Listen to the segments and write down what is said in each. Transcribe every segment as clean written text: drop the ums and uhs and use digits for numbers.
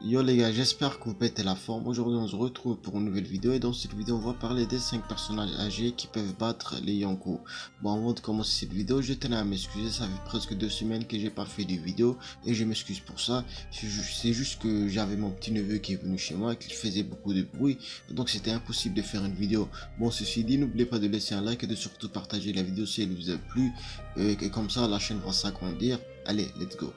Yo les gars, j'espère que vous pétez la forme. Aujourd'hui on se retrouve pour une nouvelle vidéo et dans cette vidéo on va parler des 5 personnages âgés qui peuvent battre les Yonko. Bon, avant de commencer cette vidéo, je tenais à m'excuser, ça fait presque 2 semaines que j'ai pas fait de vidéo et je m'excuse pour ça. C'est juste que j'avais mon petit neveu qui est venu chez moi et qu'il faisait beaucoup de bruit, donc c'était impossible de faire une vidéo. Bon, ceci dit, n'oubliez pas de laisser un like et de surtout partager la vidéo si elle vous a plu, et comme ça la chaîne va s'agrandir. Allez, let's go.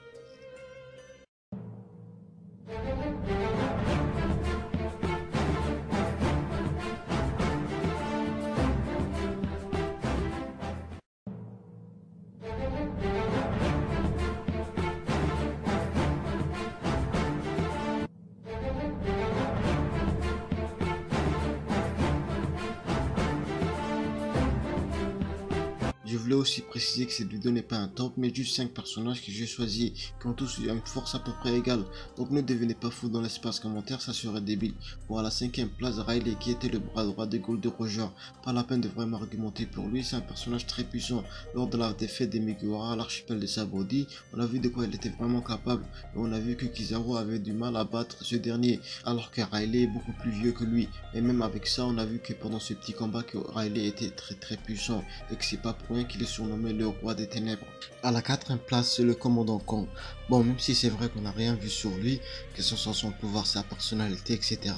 Je voulais aussi préciser que cette vidéo n'est pas un top, mais juste 5 personnages que j'ai choisis, qui ont tous une force à peu près égale. Donc ne devenez pas fou dans l'espace commentaire, ça serait débile. Bon, à la 5e place, Riley, qui était le bras droit de Gold Roger. Pas la peine de vraiment argumenter pour lui, c'est un personnage très puissant. Lors de la défaite des Megura à l'archipel de Sabaody, on a vu de quoi il était vraiment capable. Et on a vu que Kizaru avait du mal à battre ce dernier, alors que Riley est beaucoup plus vieux que lui. Et même avec ça, on a vu que pendant ce petit combat, que Riley était très puissant, et que c'est pas pour qu'il est surnommé le roi des ténèbres. À la 4e place, c'est le commandant Kong. Bon, même si c'est vrai qu'on n'a rien vu sur lui, que ce soit son pouvoir, sa personnalité, etc.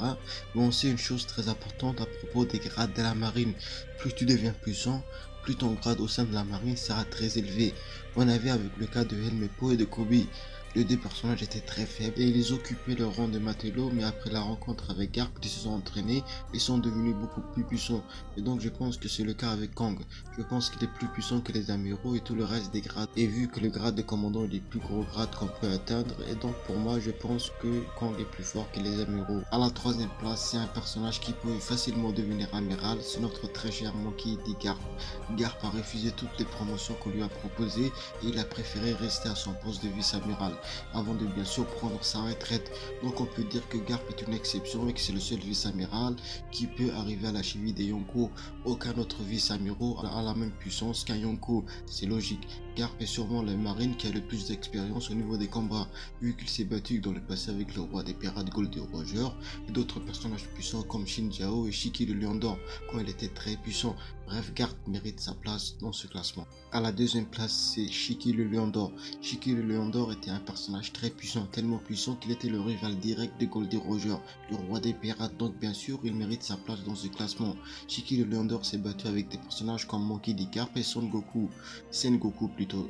Mais on sait une chose très importante à propos des grades de la marine. Plus tu deviens puissant, plus ton grade au sein de la marine sera très élevé. On a vu avec le cas de Helmeppo et de Kobe. Les deux personnages étaient très faibles et ils occupaient leur rang de matelot, mais après la rencontre avec Garp, ils se sont entraînés et sont devenus beaucoup plus puissants. Et donc je pense que c'est le cas avec Kong. Je pense qu'il est plus puissant que les amiraux et tout le reste des grades. Et vu que le grade de commandant est le plus gros grade qu'on peut atteindre, et donc pour moi je pense que Kong est plus fort que les amiraux. À la 3e place, c'est un personnage qui peut facilement devenir amiral, c'est notre très cher Monkey D. Garp. Garp a refusé toutes les promotions qu'on lui a proposées et il a préféré rester à son poste de vice-amiral, avant de bien sûr prendre sa retraite. Donc on peut dire que Garp est une exception et que c'est le seul vice-amiral qui peut arriver à la cheville des Yonko. Aucun autre vice-amiral a la même puissance qu'un Yonko, c'est logique. Garp est sûrement le marine qui a le plus d'expérience au niveau des combats, vu qu'il s'est battu dans le passé avec le roi des pirates Gold Roger et d'autres personnages puissants comme Shin Jiao et Shiki le Lion d'Or quand il était très puissant. Bref, Garp mérite sa place dans ce classement. À la 2e place, c'est Shiki le Lion d'Or. Shiki le Lion d'Or était un personnage très puissant, tellement puissant qu'il était le rival direct de Goldie Roger, le roi des pirates, donc bien sûr il mérite sa place dans ce classement. Shiki le Lion d'Or s'est battu avec des personnages comme Monkey D. Garp et Sengoku plutôt,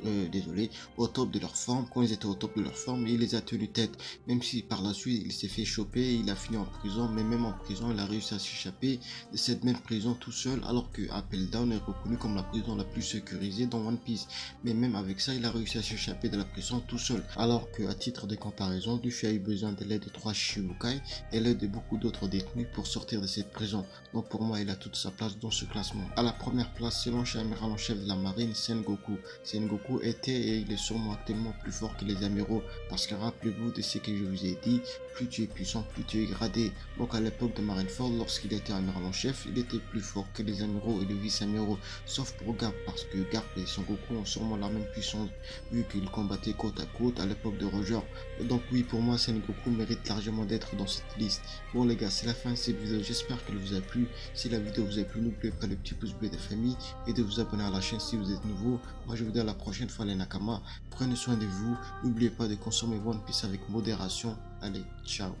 au top de leur forme. Quand ils étaient au top de leur forme, il les a tenus tête, même si par la suite il s'est fait choper et il a fini en prison, mais même en prison il a réussi à s'échapper de cette même prison tout seul, alors que Apple Down est reconnu comme la prison la plus sécurisée dans One Piece. Mais même avec ça, il a réussi à s'échapper de la prison tout seul. Alors que, à titre de comparaison, Luffy a eu besoin de l'aide de 3 Shichibukai et l'aide de beaucoup d'autres détenus pour sortir de cette prison. Donc pour moi, il a toute sa place dans ce classement. À la première place, c'est l'ancien amiral en chef de la marine, Sengoku. Sengoku était et il est sûrement actuellement plus fort que les amiraux. Parce que rappelez-vous de ce que je vous ai dit, plus tu es puissant, plus tu es gradé. Donc à l'époque de Marineford, lorsqu'il était amiral en chef, il était plus fort que les amiraux et les vice-amiraux. Sauf pour Garp, parce que Garp et Sengoku ont sûrement la même puissance, vu qu'ils combattaient côte à côte à l'époque de Roger. Et donc oui, pour moi, Sengoku mérite largement d'être dans cette liste. Bon les gars, c'est la fin de cette vidéo, j'espère qu'elle vous a plu. Si la vidéo vous a plu, n'oubliez pas le petit pouce bleu de famille et de vous abonner à la chaîne si vous êtes nouveau. Moi je vous dis à la prochaine fois les Nakama, prenez soin de vous, n'oubliez pas de consommer One Piece avec modération. Allez, ciao.